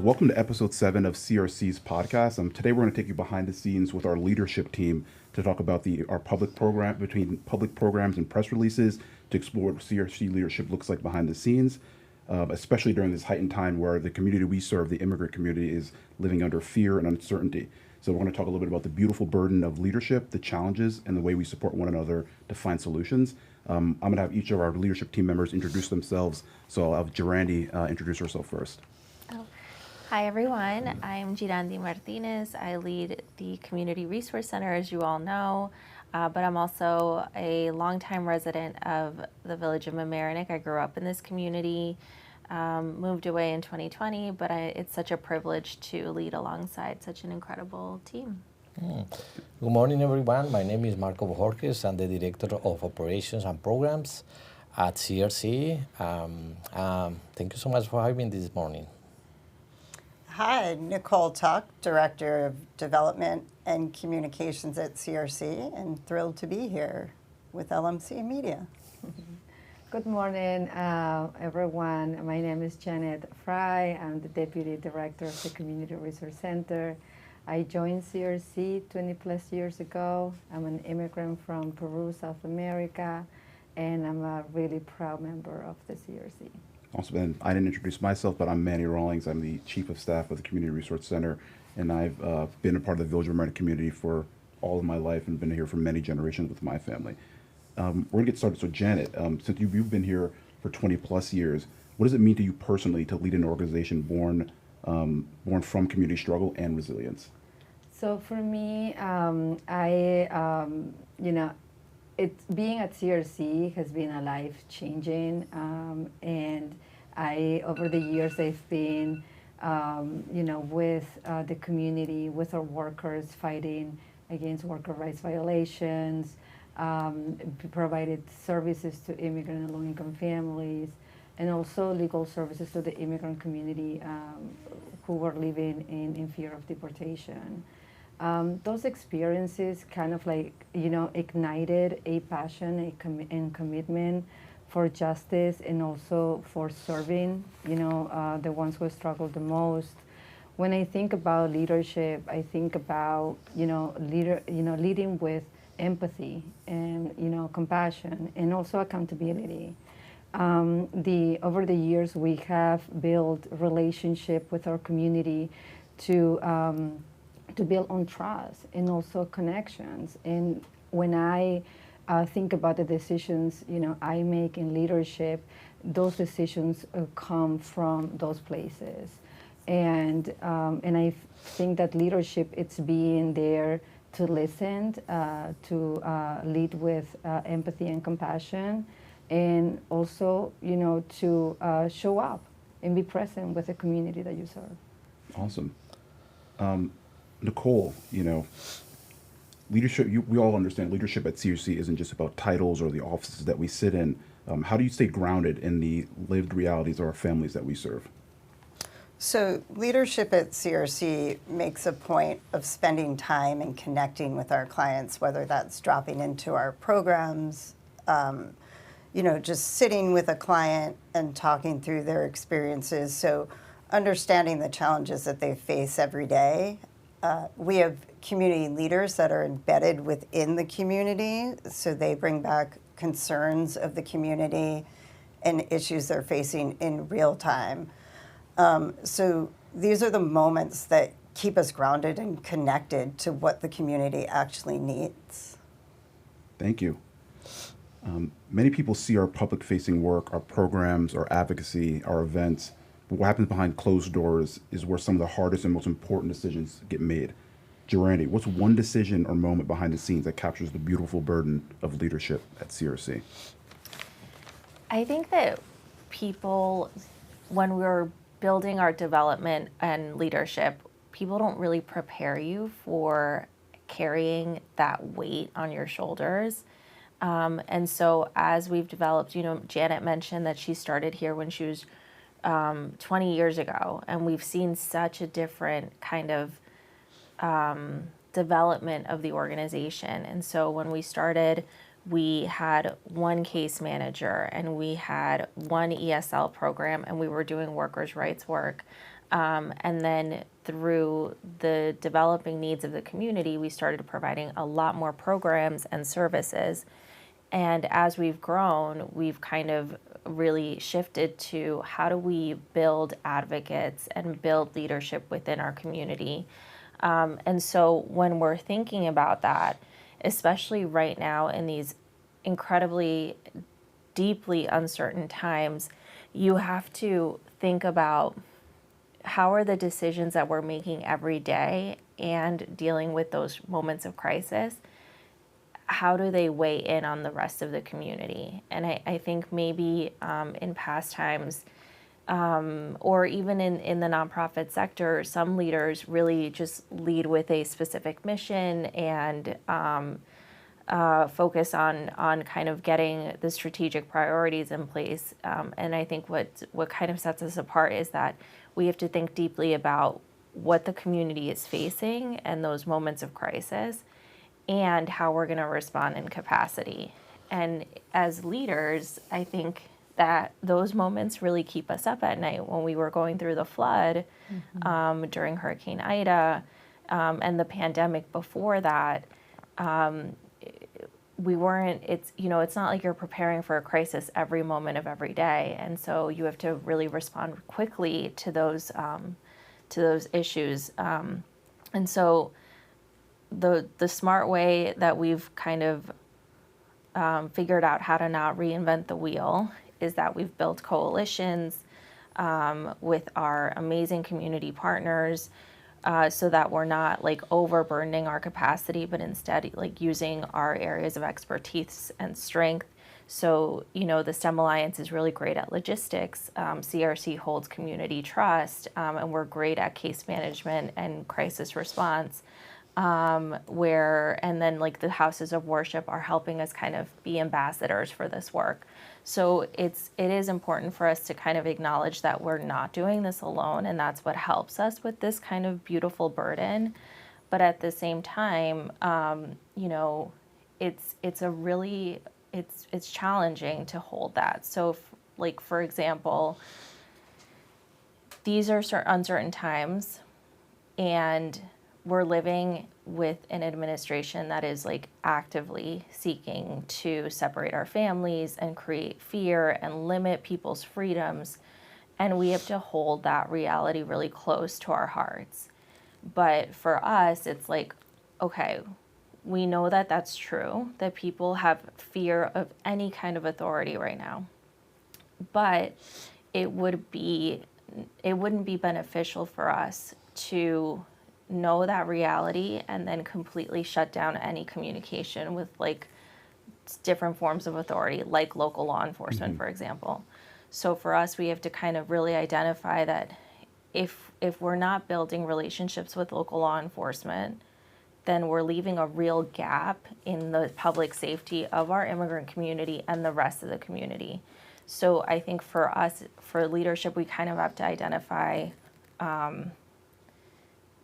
So welcome to episode 7 of CRC's podcast. Today we're going to take you behind the scenes with our leadership team to talk about our public program, between public programs and press releases, to explore what CRC leadership looks like behind the scenes, especially during this heightened time where the community we serve, the immigrant community, is living under fear and uncertainty. So we're going to talk a little bit about the beautiful burden of leadership, the challenges, and the way we support one another to find solutions. I'm going to have each of our leadership team members introduce themselves. So I'll have Gerandi introduce herself first. Hi everyone, I'm Girandi Martinez. I lead the Community Resource Center, as you all know, but I'm also a longtime resident of the village of Mamaroneck. I grew up in this community, moved away in 2020, but it's such a privilege to lead alongside such an incredible team. Good morning, everyone. My name is Marco Bojorquez. I'm the Director of Operations and Programs at CRC. Thank you so much for having me this morning. Hi, Nicole Tuck, Director of Development and Communications at CRC, and thrilled to be here with LMC Media. Good morning, everyone. My name is Janet Fry. I'm the Deputy Director of the Community Resource Center. I joined CRC 20 plus years ago. I'm an immigrant from Peru, South America, and I'm a really proud member of the CRC. Also, and I didn't introduce myself, but I'm Manny Rawlings. I'm the Chief of Staff of the Community Resource Center, and I've been a part of the Village of Mamaroneck community for all of my life and been here for many generations with my family. We're going to get started. So Janet, since you've been here for 20 plus years, what does it mean to you personally to lead an organization born from community struggle and resilience? So for me, it's being at CRC has been a life-changing, and over the years, I've been, with the community, with our workers fighting against worker rights violations, provided services to immigrant and low-income families, and also legal services to the immigrant community who were living in fear of deportation. Those experiences kind of ignited a passion and commitment for justice and also for serving, the ones who struggle the most. When I think about leadership, I think about, leading with empathy and, compassion and also accountability. Over the years, we have built relationship with our community to build on trust and also connections. And when I think about the decisions, I make in leadership, those decisions come from those places. And I think that leadership, it's being there to listen, to lead with empathy and compassion, and also, to show up and be present with the community that you serve. Awesome. Nicole, leadership, we all understand leadership at CRC isn't just about titles or the offices that we sit in. How do you stay grounded in the lived realities of our families that we serve? So leadership at CRC makes a point of spending time and connecting with our clients, whether that's dropping into our programs, just sitting with a client and talking through their experiences. So understanding the challenges that they face every day. We have community leaders that are embedded within the community, so they bring back concerns of the community and issues they're facing in real time. So these are the moments that keep us grounded and connected to what the community actually needs. Thank you. Many people see our public-facing work, our programs, our advocacy, our events, but what happens behind closed doors is where some of the hardest and most important decisions get made. Gerandi, what's one decision or moment behind the scenes that captures the beautiful burden of leadership at CRC? I think that people, when we're building our development and leadership, people don't really prepare you for carrying that weight on your shoulders. And so as we've developed, Janet mentioned that she started here when she was 20 years ago, and we've seen such a different kind of development of the organization. And so when we started, we had one case manager and we had one ESL program, and we were doing workers' rights work. And then through the developing needs of the community, we started providing a lot more programs and services. And as we've grown, we've kind of really shifted to how do we build advocates and build leadership within our community. And so when we're thinking about that, especially right now in these incredibly deeply uncertain times, you have to think about how are the decisions that we're making every day and dealing with those moments of crisis, how do they weigh in on the rest of the community? And I think maybe in past times, or even in the nonprofit sector, some leaders really just lead with a specific mission and focus on kind of getting the strategic priorities in place. And I think what kind of sets us apart is that we have to think deeply about what the community is facing and those moments of crisis and how we're going to respond in capacity. And as leaders, I think that those moments really keep us up at night. When we were going through the flood during Hurricane Ida and the pandemic before that, we weren't, it's not like you're preparing for a crisis every moment of every day. And so you have to really respond quickly to those issues. And so the smart way that we've kind of figured out how to not reinvent the wheel is that we've built coalitions with our amazing community partners, so that we're not like overburdening our capacity, but instead like using our areas of expertise and strength. So, the STEM Alliance is really great at logistics. CRC holds community trust, and we're great at case management and crisis response. And then like the houses of worship are helping us kind of be ambassadors for this work. So it is important for us to kind of acknowledge that we're not doing this alone, and that's what helps us with this kind of beautiful burden. But at the same time, it's challenging to hold that. So for example, these are uncertain times, and we're living with an administration that is like actively seeking to separate our families and create fear and limit people's freedoms. And we have to hold that reality really close to our hearts. But for us, it's like, okay, we know that that's true, that people have fear of any kind of authority right now. But it wouldn't be beneficial for us to know that reality and then completely shut down any communication with like different forms of authority, like local law enforcement, for example. So for us, we have to kind of really identify that if we're not building relationships with local law enforcement, then we're leaving a real gap in the public safety of our immigrant community and the rest of the community. So I think for us, for leadership, we kind of have to identify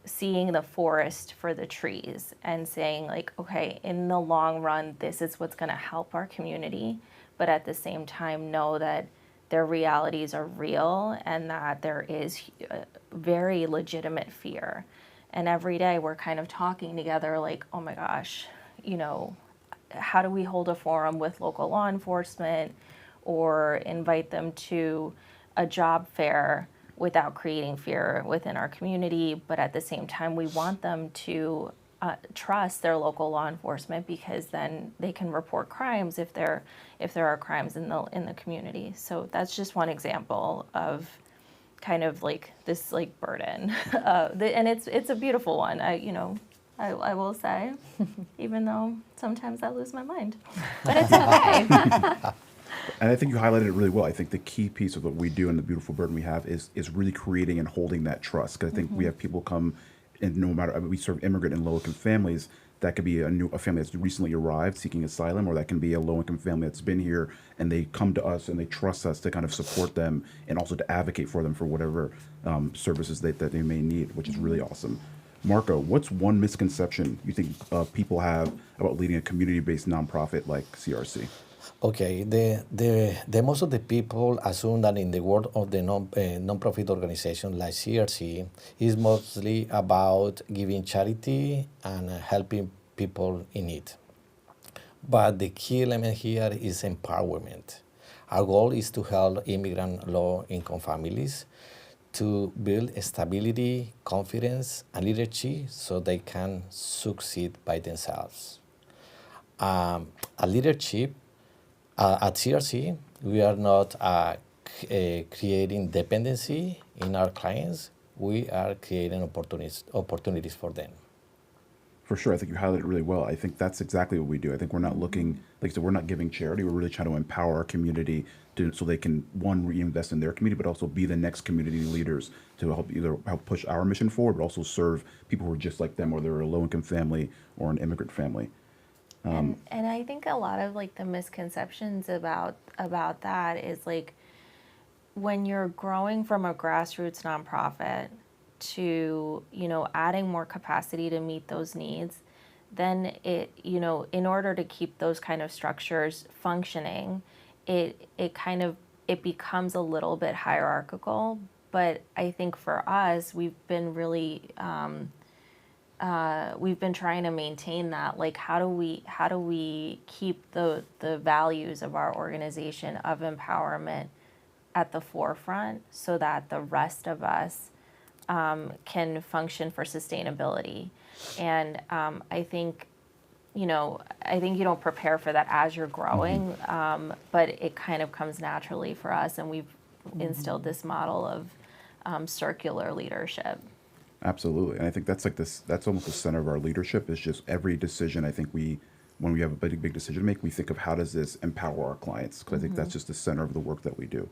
seeing the forest for the trees and saying like, okay, in the long run, this is what's going to help our community, but at the same time know that their realities are real and that there is very legitimate fear. And every day we're kind of talking together like, oh my gosh, how do we hold a forum with local law enforcement or invite them to a job fair without creating fear within our community, but at the same time, we want them to trust their local law enforcement, because then they can report crimes if there are crimes in the community. So that's just one example of kind of like this like burden, and it's a beautiful one. I will say, even though sometimes I lose my mind, but it's okay. And I think you highlighted it really well. I think the key piece of what we do and the beautiful burden we have is really creating and holding that trust. Because I think we have people come, and no matter, we serve immigrant and low-income families. That could be a family that's recently arrived seeking asylum, or that can be a low-income family that's been here and they come to us and they trust us to kind of support them and also to advocate for them for whatever services that they may need, which is really awesome. Marco, what's one misconception you think people have about leading a community-based nonprofit like CRC? Okay, the most of the people assume that in the world of the non-profit organization like CRC is mostly about giving charity and helping people in need. But the key element here is empowerment. Our goal is to help immigrant low-income families to build stability, confidence, and leadership so they can succeed by themselves. A leadership at CRC, we are not creating dependency in our clients. We are creating opportunities for them. For sure, I think you highlighted it really well. I think that's exactly what we do. I think we're not looking, like I said, we're not giving charity. We're really trying to empower our community so they can, one, reinvest in their community, but also be the next community leaders to help either help push our mission forward, but also serve people who are just like them, whether they're a low-income family or an immigrant family. And I think a lot of like the misconceptions about that is like when you're growing from a grassroots nonprofit to, adding more capacity to meet those needs, then it, in order to keep those kind of structures functioning, it becomes a little bit hierarchical. But I think for us, we've been really we've been trying to maintain that. Like, how do we keep the values of our organization of empowerment at the forefront so that the rest of us can function for sustainability? And I think you don't prepare for that as you're growing, but it kind of comes naturally for us, and we've instilled this model of circular leadership. Absolutely. And I think that's that's almost the center of our leadership is just every decision. I think when we have a big decision to make, we think of how does this empower our clients? Because I think that's just the center of the work that we do.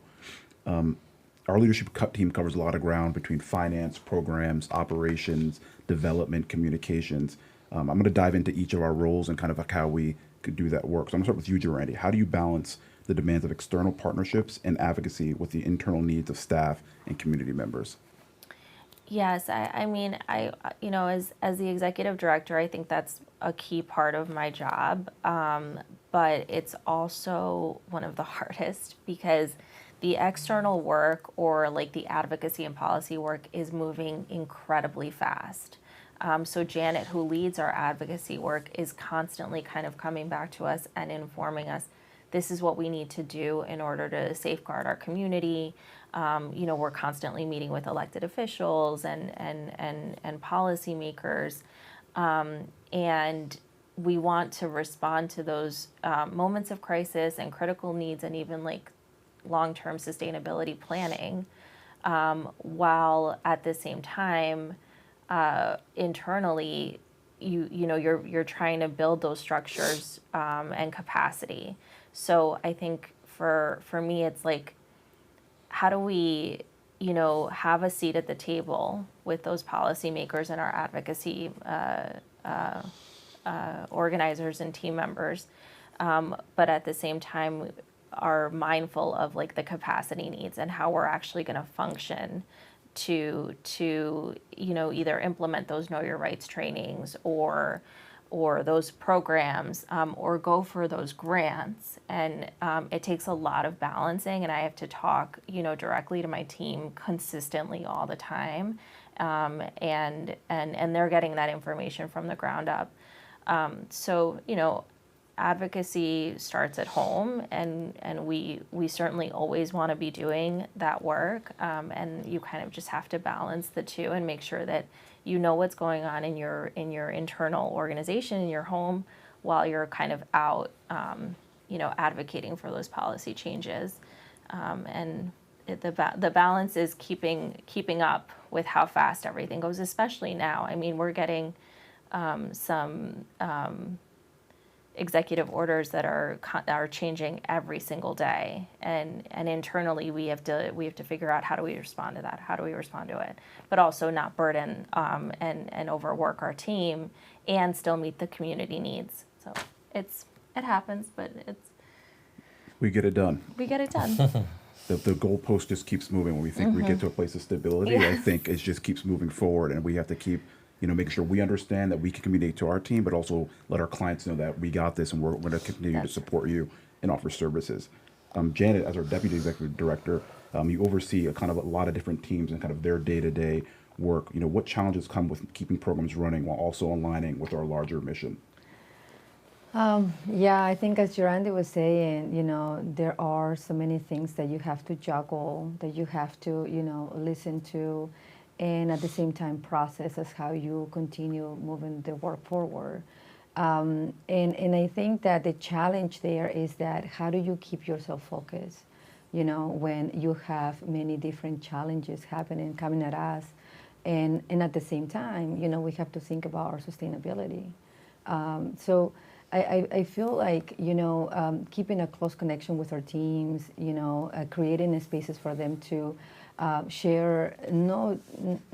Our leadership team covers a lot of ground between finance, programs, operations, development, communications. I'm going to dive into each of our roles and kind of like how we could do that work. So I'm going to start with you, Randy. How do you balance the demands of external partnerships and advocacy with the internal needs of staff and community members? Yes, I mean, as the executive director, I think that's a key part of my job, but it's also one of the hardest because the external work or like the advocacy and policy work is moving incredibly fast. So Janet, who leads our advocacy work, is constantly kind of coming back to us and informing us, this is what we need to do in order to safeguard our community. We're constantly meeting with elected officials and policymakers, and we want to respond to those moments of crisis and critical needs and even like long-term sustainability planning, while at the same time internally you're trying to build those structures and capacity. So I think for me it's like, how do we have a seat at the table with those policymakers and our advocacy organizers and team members, but at the same time are mindful of like the capacity needs and how we're actually going to function to either implement those Know Your Rights trainings or those programs, or go for those grants. And it takes a lot of balancing, and I have to talk directly to my team consistently all the time, and they're getting that information from the ground up. So advocacy starts at home, and we certainly always want to be doing that work, and you kind of just have to balance the two and make sure that you know what's going on in your internal organization, in your home, while you're kind of out advocating for those policy changes, and the balance is keeping up with how fast everything goes, especially now. I mean, we're getting some executive orders that are changing every single day, and internally we have to figure out how do we respond to that, how do we respond to it, but also not burden and overwork our team and still meet the community needs. So it happens, but We get it done. we get it done. The goalpost just keeps moving. When we think we get to a place of stability, Yes. I think it just keeps moving forward, and we have to keep making sure we understand that we can communicate to our team, but also let our clients know that we got this and we're going to continue to support you and offer services. Janet, as our Deputy Executive Director, you oversee a lot of different teams and kind of their day-to-day work. What challenges come with keeping programs running while also aligning with our larger mission? Yeah, I think as Jorandi was saying, there are so many things that you have to juggle, that you have to, listen to, and at the same time process as how you continue moving the work forward. And I think that the challenge there is that how do you keep yourself focused, when you have many different challenges coming at us, and at the same time, we have to think about our sustainability. So I feel like, keeping a close connection with our teams, creating spaces for them to share not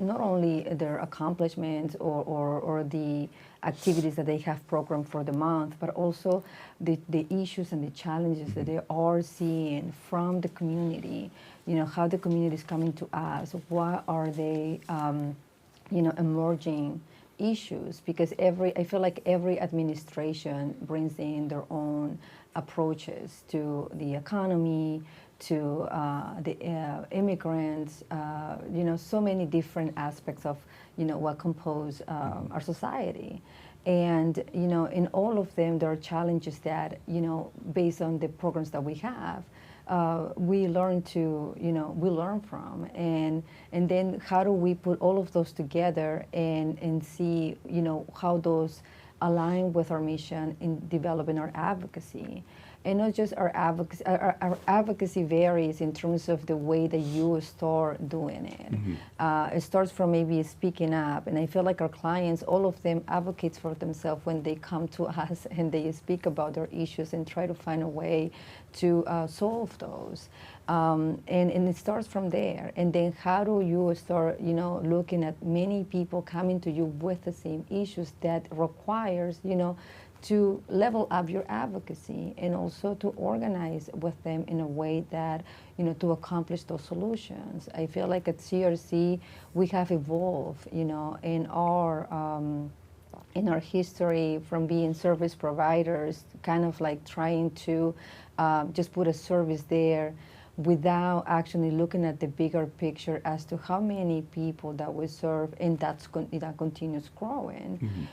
only their accomplishments or the activities that they have programmed for the month, but also the issues and the challenges that they are seeing from the community, how the community is coming to us, what are they, emerging issues, because I feel like every administration brings in their own approaches to the economy, to the immigrants, so many different aspects of, what compose our society. And, in all of them, there are challenges that, based on the programs that we have, we learn from, and then how do we put all of those together and see, how those align with our mission in developing our advocacy. And not just our advocacy, our advocacy varies in terms of the way that you start doing it. It starts from maybe speaking up, and I feel like our clients, all of them advocates for themselves when they come to us and they speak about their issues and try to find a way to solve those. And it starts from there. And then how do you start, looking at many people coming to you with the same issues that requires, to level up your advocacy and also to organize with them in a way that, to accomplish those solutions. I feel like at CRC, we have evolved, in our history from being service providers, kind of like trying to just put a service there without actually looking at the bigger picture as to how many people that we serve, and that continues growing.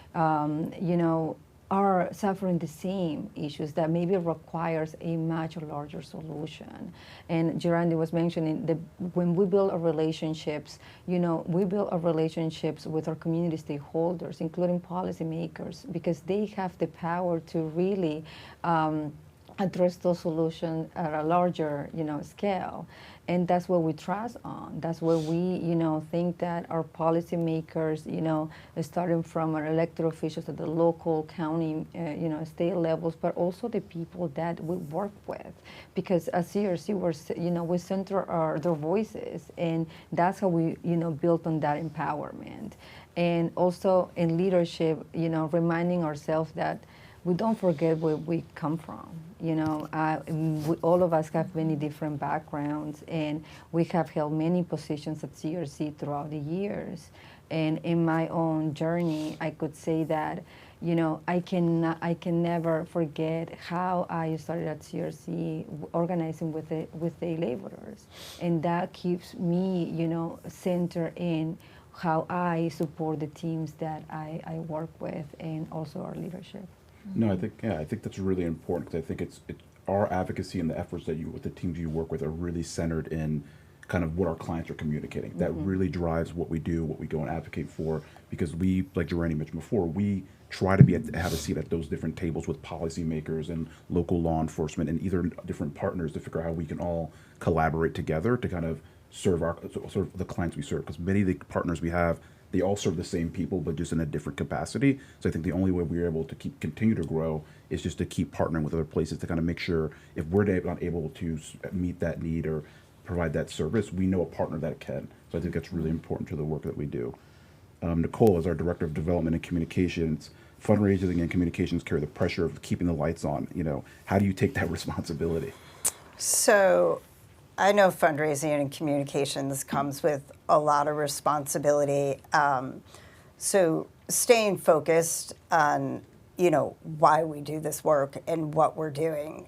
Are suffering the same issues that maybe requires a much larger solution. And Jorandi was mentioning that when we build our relationships, we build our relationships with our community stakeholders, including policymakers, because they have the power to really address those solutions at a larger, scale. And that's what we trust on. That's where we, think that our policymakers, starting from our elected officials at the local, county, state levels, but also the people that we work with. Because as CRC, we center their voices, and that's how we, built on that empowerment. And also in leadership, reminding ourselves that we don't forget where we come from. All of us have many different backgrounds, and we have held many positions at CRC throughout the years. And in my own journey, I could say that, I can never forget how I started at CRC organizing with the laborers, and that keeps me, centered in how I support the teams that I work with, and also our leadership. No, I think that's really important, because I think it's our advocacy and the efforts that with the teams you work with are really centered in kind of what our clients are communicating. That really drives what we do, what we go and advocate for, because we, like Jorandi mentioned before, we try to have a seat at those different tables with policymakers and local law enforcement and either different partners to figure out how we can all collaborate together to kind of serve the clients we serve. Because many of the partners we have, they all serve the same people, but just in a different capacity. So I think the only way we're able to continue to grow is just to keep partnering with other places to kind of make sure if we're not able to meet that need or provide that service, we know a partner that can. So I think that's really important to the work that we do. Nicole, as our Director of Development and Communications, fundraising and communications carry the pressure of keeping the lights on. How do you take that responsibility? So I know fundraising and communications comes with a lot of responsibility. So staying focused on, why we do this work and what we're doing.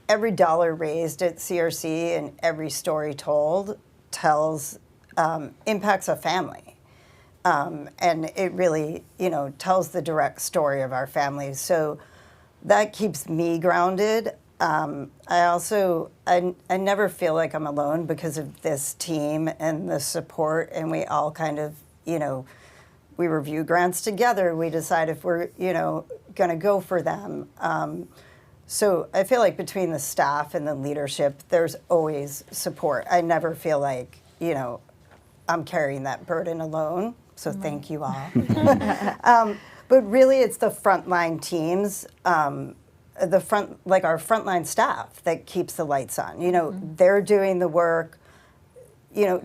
every dollar raised at CRC and every story told tells impacts a family. And it really, tells the direct story of our families. So that keeps me grounded. I never feel like I'm alone because of this team and the support, and we all kind of, we review grants together. We decide if we're, going to go for them. So I feel like between the staff and the leadership, there's always support. I never feel like, I'm carrying that burden alone. So thank you all. But really, it's the frontline teams, our frontline staff that keeps the lights on. They're doing the work.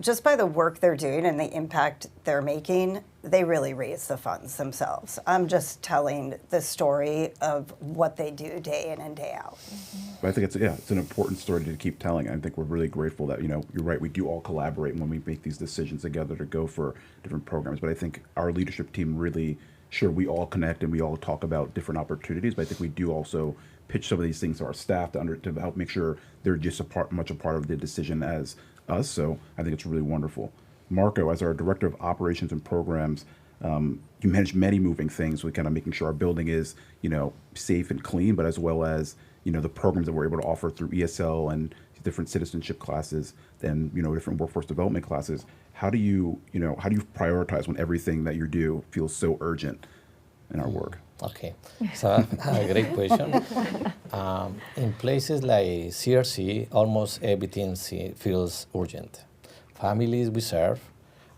Just by the work they're doing and the impact they're making, they really raise the funds themselves. I'm just telling the story of what they do day in and day out. But I think it's an important story to keep telling. I think we're really grateful that, you're right, we do all collaborate when we make these decisions together to go for different programs. But I think our leadership team really, sure, we all connect and we all talk about different opportunities, but I think we do also pitch some of these things to our staff to help make sure they're just much a part of the decision as us. So I think it's really wonderful. Marco, as our Director of Operations and Programs, you manage many moving things with kind of making sure our building is, safe and clean, but as well as, the programs that we're able to offer through ESL and different citizenship classes and, different workforce development classes. How do you prioritize when everything that you do feels so urgent in our work? Okay, so a great question. In places like CRC, almost everything feels urgent. Families we serve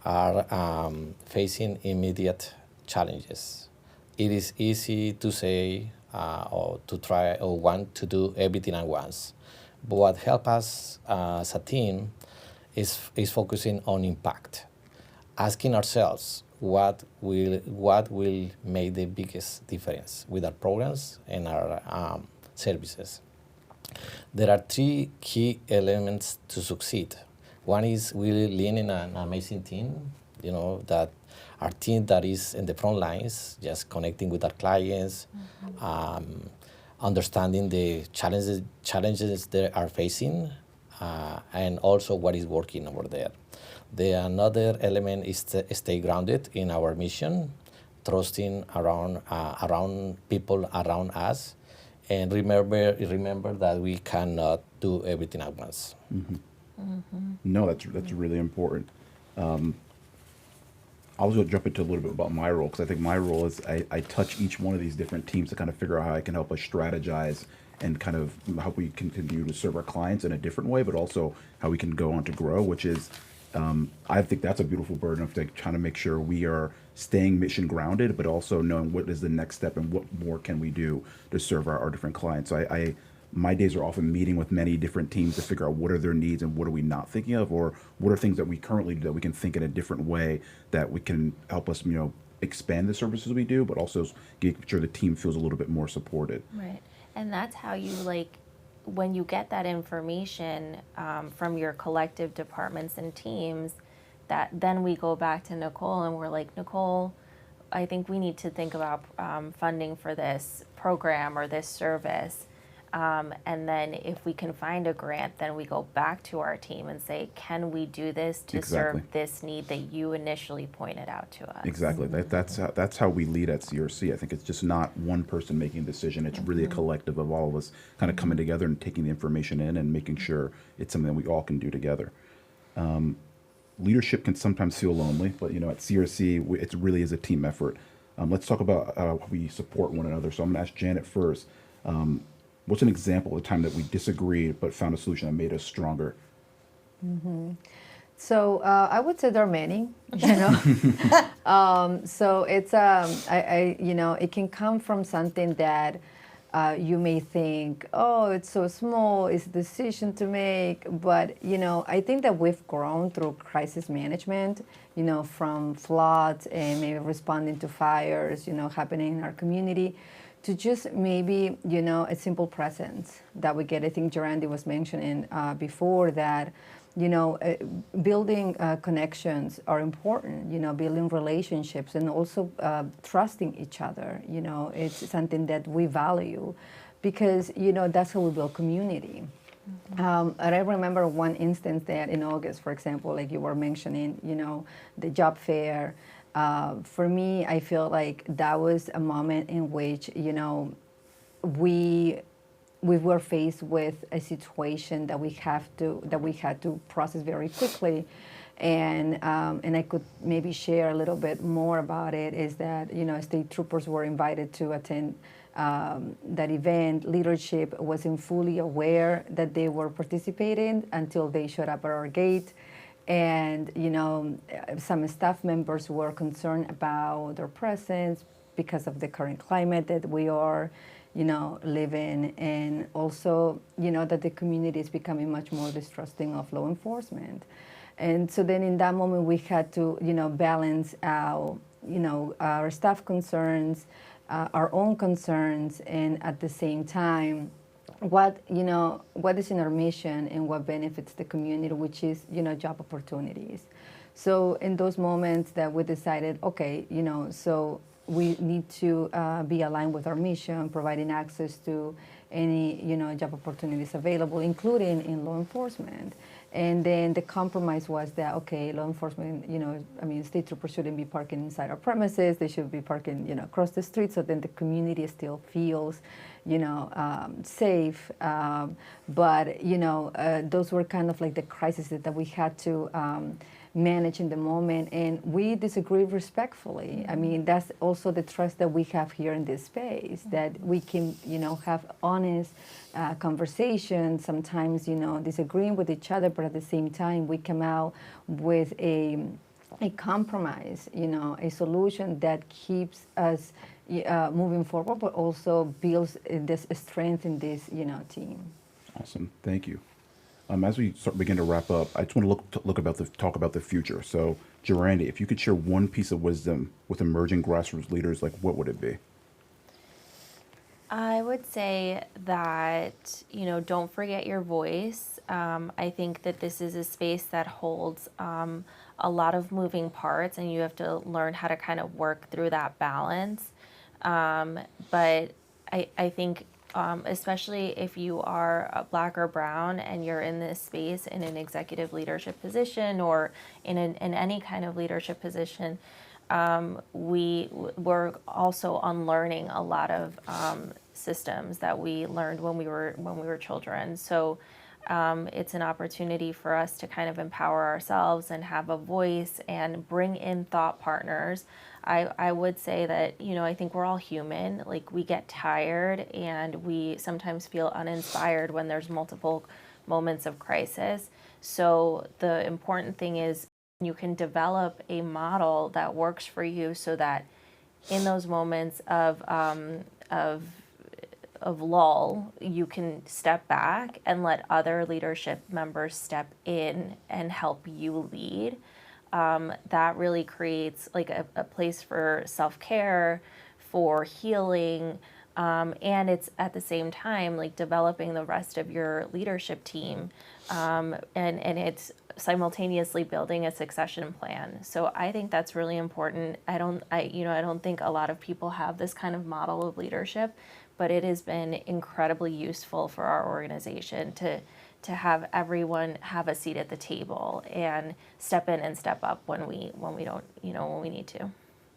are facing immediate challenges. It is easy to say or to try or want to do everything at once. But what helps us as a team is focusing on impact, asking ourselves what will make the biggest difference with our programs and our services. There are three key elements to succeed. One is really leading an amazing team, that our team that is in the front lines, just connecting with our clients, understanding the challenges they are facing, and also what is working over there. Another element is to stay grounded in our mission, trusting around people around us, and remember that we cannot do everything at once. Mm-hmm. Mm-hmm. No, that's really important. I was going to jump into a little bit about my role, because I think my role is I touch each one of these different teams to kind of figure out how I can help us strategize and kind of how we continue to serve our clients in a different way, but also how we can go on to grow, which is, I think that's a beautiful burden of trying to make sure we are staying mission grounded, but also knowing what is the next step and what more can we do to serve our different clients. So my days are often meeting with many different teams to figure out what are their needs and what are we not thinking of, or what are things that we currently do that we can think in a different way that we can help us, expand the services we do, but also make sure the team feels a little bit more supported. Right. And that's how you when you get that information from your collective departments and teams, that then we go back to Nicole and we're like, Nicole, I think we need to think about funding for this program or this service. And then if we can find a grant, then we go back to our team and say, can we do this to serve this need that you initially pointed out to us? Exactly. That's how we lead at CRC. I think it's just not one person making a decision. It's really a collective of all of us kind of coming together and taking the information in and making sure it's something that we all can do together. Leadership can sometimes feel lonely, but at CRC, it really is a team effort. Let's talk about how we support one another. So I'm going to ask Janet first. What's an example of a time that we disagreed but found a solution that made us stronger? Mm-hmm. So I would say there are many, so it's it can come from something that you may think, oh, it's so small, it's a decision to make, but I think that we've grown through crisis management, from floods and maybe responding to fires, happening in our community, to just maybe, a simple presence that we get. I think Gerandi was mentioning before that, building connections are important, building relationships and also trusting each other. It's something that we value because that's how we build community. And I remember one instance that in August, for example, like you were mentioning, the job fair. For me, I feel like that was a moment in which, we were faced with a situation that we had to process very quickly. And I could maybe share a little bit more about it, is that, state troopers were invited to attend that event. Leadership wasn't fully aware that they were participating until they showed up at our gate. And, some staff members were concerned about their presence because of the current climate that we are, living, and also, that the community is becoming much more distrusting of law enforcement. And so then in that moment, we had to, balance out, our staff concerns, our own concerns, and at the same time, what is in our mission and what benefits the community, which is, job opportunities. So in those moments that we decided, okay, so we need to be aligned with our mission, providing access to any, job opportunities available, including in law enforcement. And then the compromise was that, okay, law enforcement, state troopers shouldn't be parking inside our premises. They should be parking, across the street, so then the community still feels, safe. But those were kind of like the crises that we had to manage in the moment, and we disagree respectfully. I mean, that's also the trust that we have here in this space, that we can, have honest conversations, sometimes, disagreeing with each other, but at the same time, we come out with a compromise, a solution that keeps us moving forward, but also builds this strength in this, team. Awesome. Thank you. As we begin to wrap up, I just want to talk about the future. So, Jerandi, if you could share one piece of wisdom with emerging grassroots leaders, like what would it be? I would say that, don't forget your voice. I think that this is a space that holds a lot of moving parts, and you have to learn how to kind of work through that balance. But I think, especially if you are Black or Brown and you're in this space in an executive leadership position or in any kind of leadership position, we're also unlearning a lot of systems that we learned when we were children. So it's an opportunity for us to kind of empower ourselves and have a voice and bring in thought partners. I would say that, I think we're all human. Like, we get tired and we sometimes feel uninspired when there's multiple moments of crisis. So the important thing is you can develop a model that works for you, so that in those moments of lull, you can step back and let other leadership members step in and help you lead. That really creates like a place for self-care, for healing, and it's at the same time like developing the rest of your leadership team, and it's simultaneously building a succession plan. So I think that's really important. I don't think a lot of people have this kind of model of leadership, but it has been incredibly useful for our organization to have everyone have a seat at the table and step in and step up when we don't, when we need to.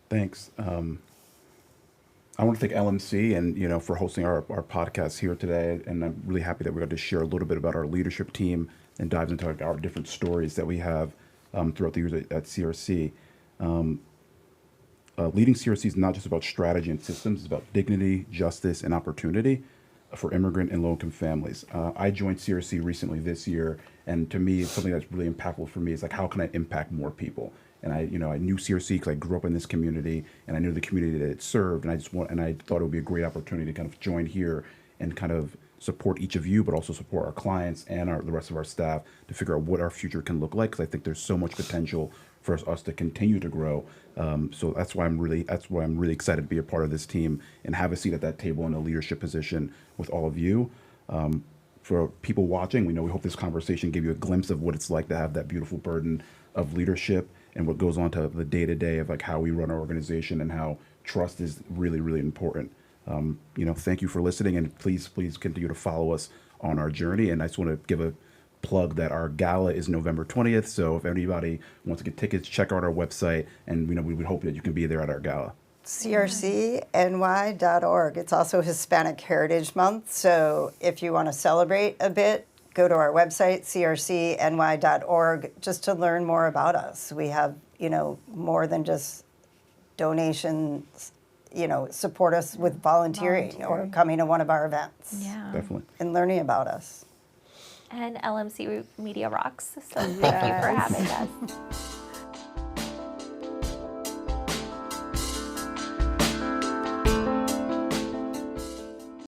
Thanks. I want to thank LMC and, for hosting our podcast here today. And I'm really happy that we got to share a little bit about our leadership team and dive into our different stories that we have throughout the years at CRC. Leading CRC is not just about strategy and systems, it's about dignity, justice, and opportunity for immigrant and low-income families. I joined CRC recently this year, and to me, something that's really impactful for me is like, how can I impact more people? And I knew CRC because I grew up in this community, and I knew the community that it served, and I thought it would be a great opportunity to kind of join here and kind of support each of you, but also support our clients and the rest of our staff to figure out what our future can look like. Because I think there's so much potential for us to continue to grow. So that's why I'm really excited to be a part of this team and have a seat at that table in a leadership position with all of you. For people watching, we hope this conversation gave you a glimpse of what it's like to have that beautiful burden of leadership and what goes on to the day-to-day of like how we run our organization and how trust is really, really important. Thank you for listening, and please continue to follow us on our journey. And I just want to give a plug that our gala is November 20th. So if anybody wants to get tickets, check out our website, and we would hope that you can be there at our gala. crcny.org. It's also Hispanic Heritage Month, so if you want to celebrate a bit, go to our website, crcny.org, just to learn more about us. We have, more than just donations, support us with volunteering or coming to one of our events. Yeah. Definitely. And learning about us. And LMC Media rocks. So thank you for having us.